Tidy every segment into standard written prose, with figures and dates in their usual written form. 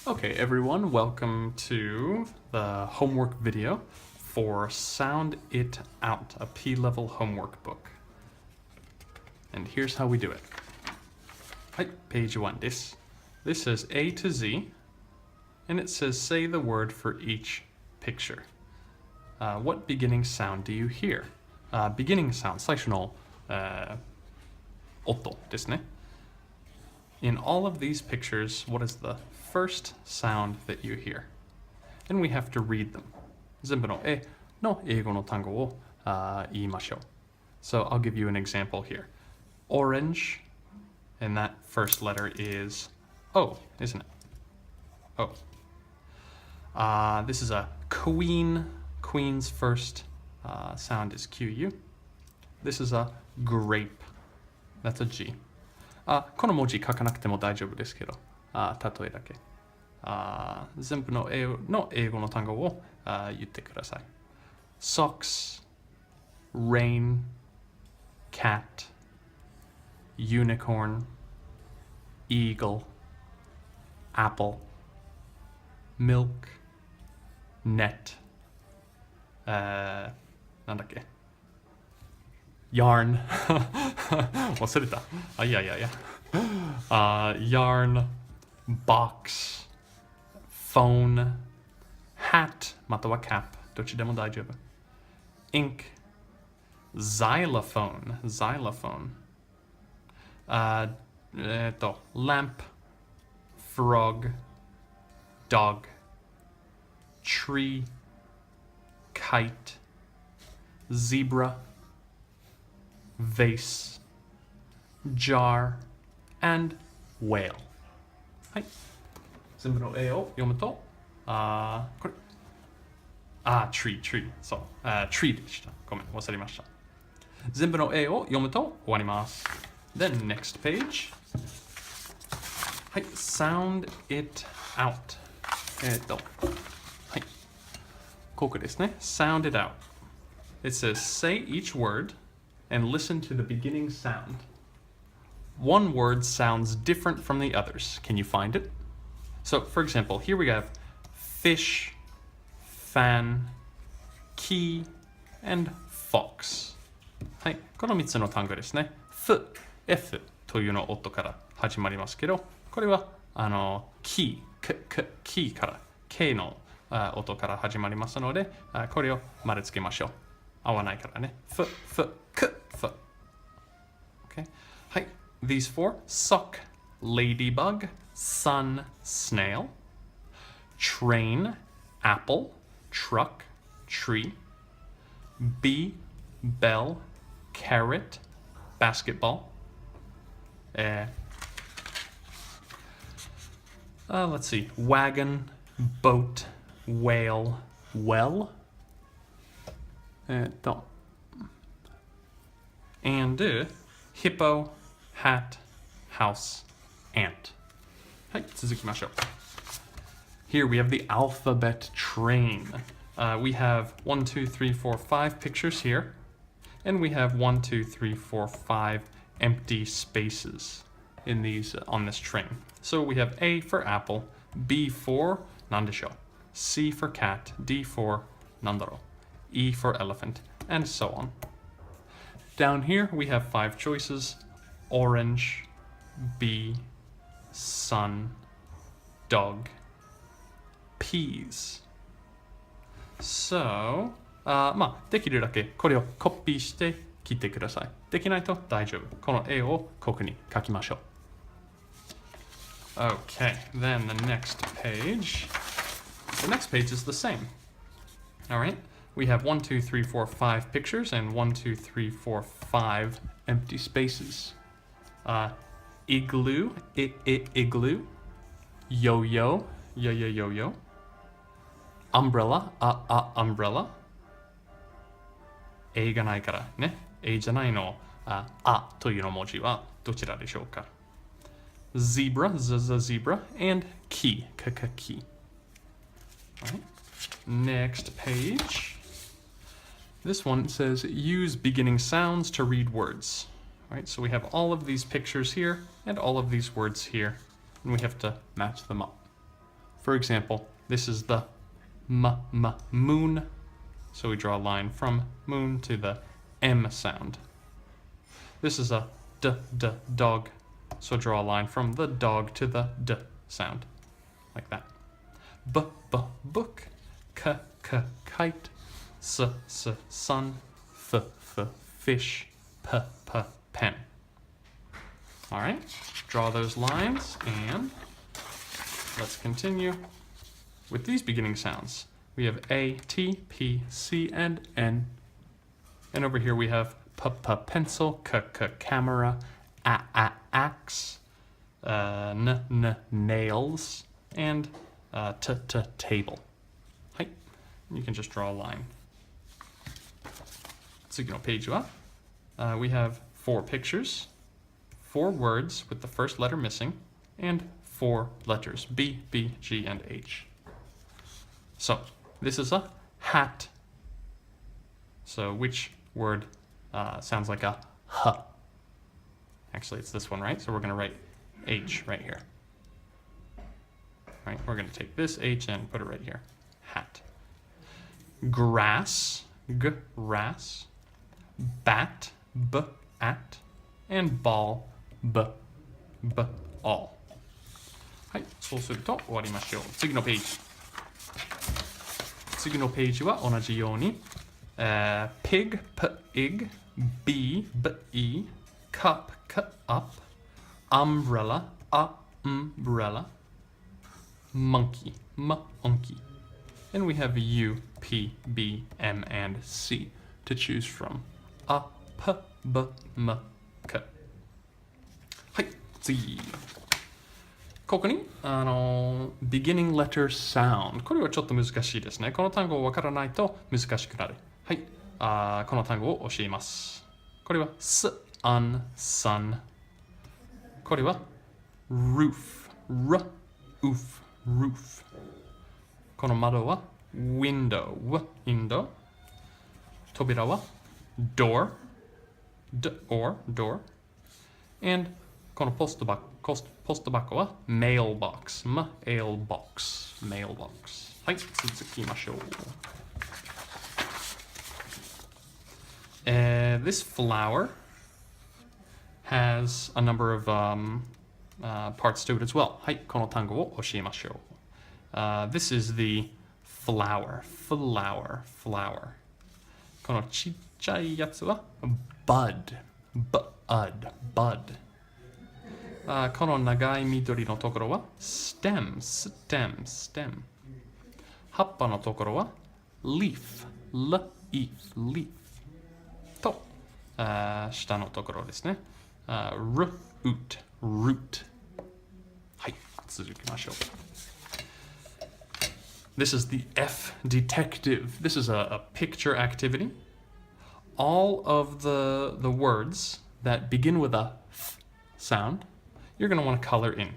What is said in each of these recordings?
Okay, everyone, welcome to the homework video for Sound It Out, a P-level homework book. And here's how we do it. Hi, page 1 this. This says A to Z, and it says say the word for each picture. What beginning sound do you hear? Beginning sound, 最初の音ですね。In all of these pictures, what is the first sound that you hear? And we have to read them. 全部の絵の英語の単語を言いましょう。So I'll give you an example here. Orange, and that first letter is O, isn't it? O. This is a queen. Queen's first sound is QU. This is a grape. That's a G. この文字書かなくても大丈夫ですけど、例えだけ。全部の英語の単語を言ってください。Socks, rain, cat, unicorn, eagle, apple, milk, net, なんだっけyarn 忘れたyarn box phone hat または cap どっちでも大丈夫 ink xylophone lamp frog dog tree kite zebra vase, jar, and whale. はい。全部の絵を読むと、これ。tree。そう。tree でした。ごめん、忘れました。全部の絵を読むと終わります。Then next page. はい。Sound it out. はい。ここですね。Sound it out. It says, say each word and listen to the beginning sound. One word sounds different from the others. Can you find it? So, for example, here we have fish, fan, key, and fox. はい、この3つの単語ですね。F というの音から始まりますけど、これはキーから K の音から始まりますので、これを丸つけましょう。合わないからね。K. Okay. はい。These four: sock, ladybug, sun, snail, train, apple, truck, tree, bee, bell, carrot, basketball. Let's see. Wagon, boat, whale, well. And hippo, hat, house, ant. はい、続きましょう。Here we have the alphabet train. We have 1, 2, 3, 4, 5 pictures here. And we have 1, 2, 3, 4, 5 empty spaces in these on this train. So we have A for apple, B for なんでしょう C for cat, D for なんだろう E for elephant, and so on. Down here we have 5 choices: orange, bee, sun, dog, peas. So, まあできるだけこれをコピーして切ってください。できないと大丈夫。この絵をここに書きましょう。Okay, then the next page. The next page is the same. All right. We have 1, 2, 3, 4, 5 pictures and 1, 2, 3, 4, 5 empty spaces. Igloo, igloo. Yo-yo, yo-yo. Umbrella, umbrella. A がないからね。A じゃないのというの文字はどちらでしょうか Zebra, zebra, and key, key. All right. Next page. This one says use beginning sounds to read words. All right, so we have all of these pictures here and all of these words here, and we have to match them up. For example, this is the moon. So we draw a line from moon to the M sound. This is a dog. So draw a line from the dog to the D sound. Like that. Book. Kite. Sun. Fish. Pen. All right, draw those lines, and let's continue with these beginning sounds. We have A, T, P, C, and N. And over here we have pencil, camera, axe, nails, and table. Hi. You can just draw a line. 次のページは、we have 4 pictures, 4 words with the first letter missing, and 4 letters, B, G, and H. So, this is a hat. So, which word sounds like a H? Actually, it's this one, right? So we're going to write H right here. Right? We're going to take this H and put it right here. Hat. Grass, grass. Bat, at. And ball, all. はい、そうすると終わりましょう。次のページ。次のページは同じように、pig, pig, bee, bee, cup, up, umbrella, umbrella, monkey, monkey. And we have U, P, B, M, and C to choose from. A, P, B, M, K. はい、次。ここに、beginning letter sound。これはちょっと難しいですね。この単語をわからないと難しくなる。はい、この単語を教えます。これは sun。これは roof。roof。この窓は window。扉は door。and このポスト箱は mailbox。はい、続きましょう。This flower has a number of parts to it as well. はい、この単語を教えましょう。This is the flower. このちっちゃいやつは bud。この長い緑のところは stem。葉っぱのところは leaf。と、下のところですね。root。はい、続きましょう。This is the F detective. This is a picture activity. All of the words that begin with a th sound, you're going to want to color in.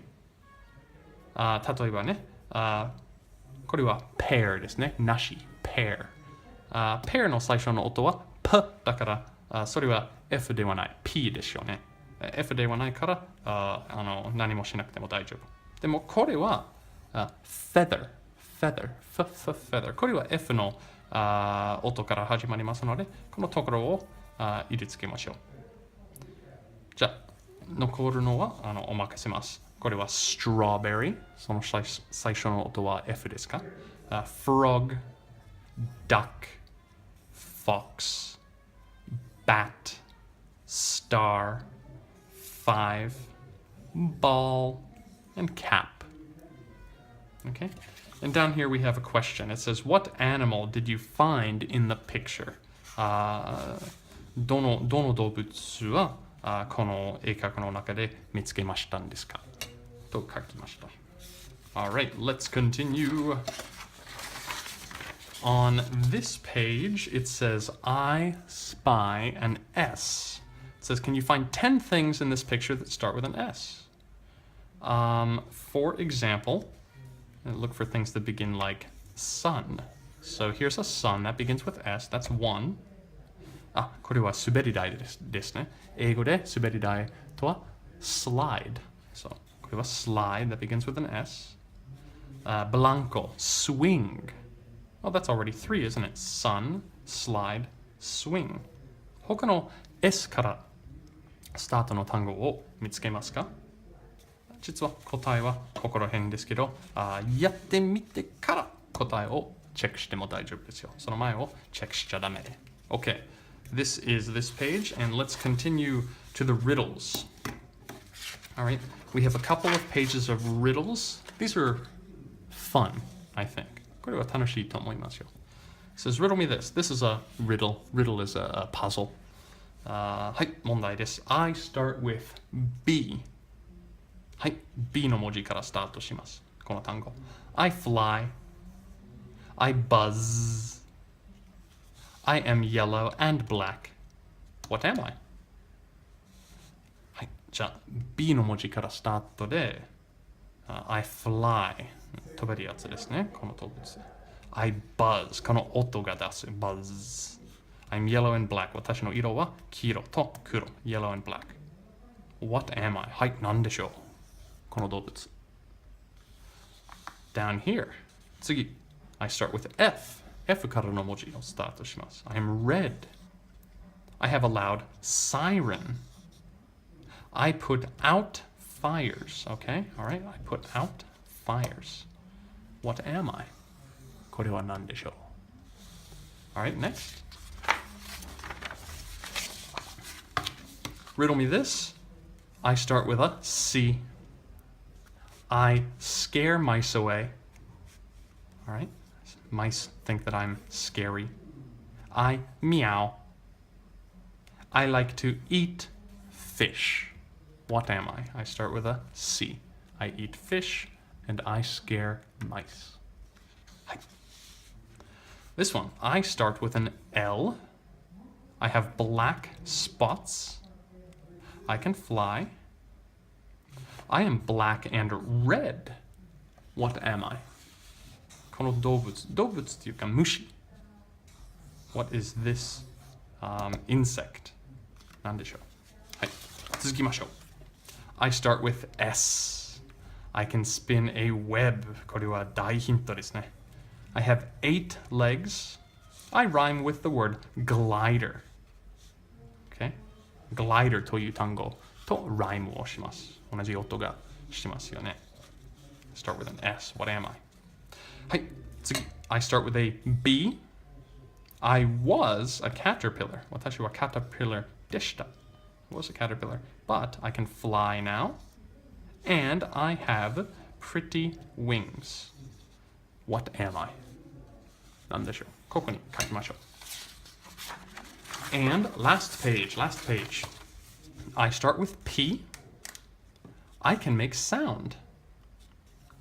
例えばね、これは pear ですね。梨、pear。pear の最初の音は p だから、それは F ではない、P でしょうね。F ではないから、何もしなくても大丈夫。でもこれは、feather。これは F の音から始まりますので、このところを入れ付けましょう。じゃあ、残るのはお任せます。これは strawberry。その最初の音は F ですか？ frog、duck、fox、bat、star、five、ball、and cap. Okay? And down here we have a question. It says, what animal did you find in the picture? どの動物はこの絵描きの中で見つけましたんですかと書きました。Alright, let's continue. On this page, it says, I spy an S. It says, can you find 10 things in this picture that start with an S? For example, look for things that begin like sun. So here's a sun that begins with S. That's one. これは滑り台ですね。英語で滑り台とは slide. So これは slide that begins with an S. Blanco, swing. Oh, that's already 3, isn't it? Sun, slide, swing. 他の S からスタートの単語を見つけますか？実は答えはここら辺ですけど、やってみてから答えをチェックしても大丈夫ですよ。その前をチェックしちゃダメで。Okay, this is this page, and let's continue to the riddles. All right, we have a couple of pages of riddles. These are fun, I think. これは楽しいと思いますよ。It says, riddle me this. This is a riddle. Riddle is a puzzle. はい、問題です。I start with B. はい、B の文字からスタートします。この単語。I fly. I buzz. I am yellow and black. What am I? はい、じゃあ B の文字からスタートで、I fly. 飛べるやつですね、この動物。I buzz. この音が出す。buzz. I'm yellow and black. 私の色は黄色と黒。yellow and black. What am I? はい、何でしょうこの動物。Down here. 次。I start with F. F からの文字をスタートします。I am red. I have a loud siren. I put out fires. Okay? Alright. I put out fires. What am I? これは何でしょう Alright, next. Riddle me this. I start with a C. I scare mice away. All right. Mice think that I'm scary. I meow. I like to eat fish. What am I? I start with a C. I eat fish and I scare mice. Hi. This one, I start with an L. I have black spots. I can fly. I am black and red. What am I? この動物っていうか虫。What is this insect? 何でしょうはい、続きましょう。I start with S. I can spin a web. これは大ヒントですね。I have 8 legs. I rhyme with the word glider. Okay? Glider という単語とライムをします。同じ音がしてますよね。Start with an S. What am I? はい、次。I start with a B. I was a caterpillar. 私は caterpillar でした。I was a caterpillar. But I can fly now. And I have pretty wings. What am I? 何でしょうここに書きましょう。And last page. I start with P. I can make sound.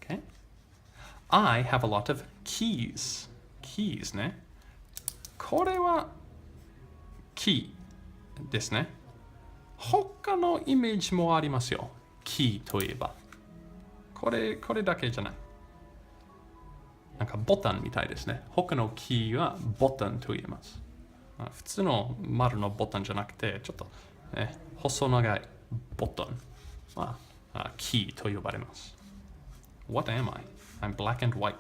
Okay? I have a lot of keys. Keys ね。これはキーですね。他のイメージもありますよ。キーといえば。これだけじゃない。なんかボタンみたいですね。他のキーはボタンと言います。普通の丸のボタンじゃなくて、ちょっと、細長いボタンはキーと呼ばれます。What am I? I'm black and white.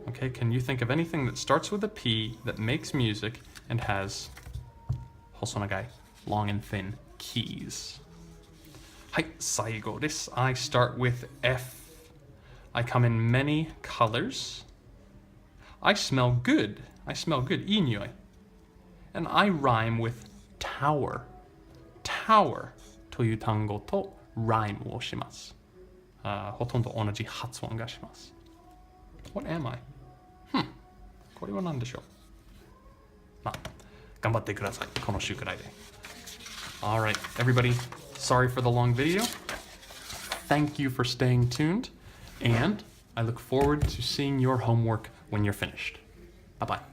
Okay, can you think of anything that starts with a P that makes music and has 細長い long and thin keys? はい、最後です。I start with F. I come in many colors. I smell good. I smell good. いい匂い。And I rhyme with tower. Tower という単語とライムをします。ほとんど同じ発音がします。What am I? これは何でしょうまあ、頑張ってください。この週くらいで。Alright, everybody, sorry for the long video. Thank you for staying tuned. And I look forward to seeing your homework when you're finished. Bye-bye.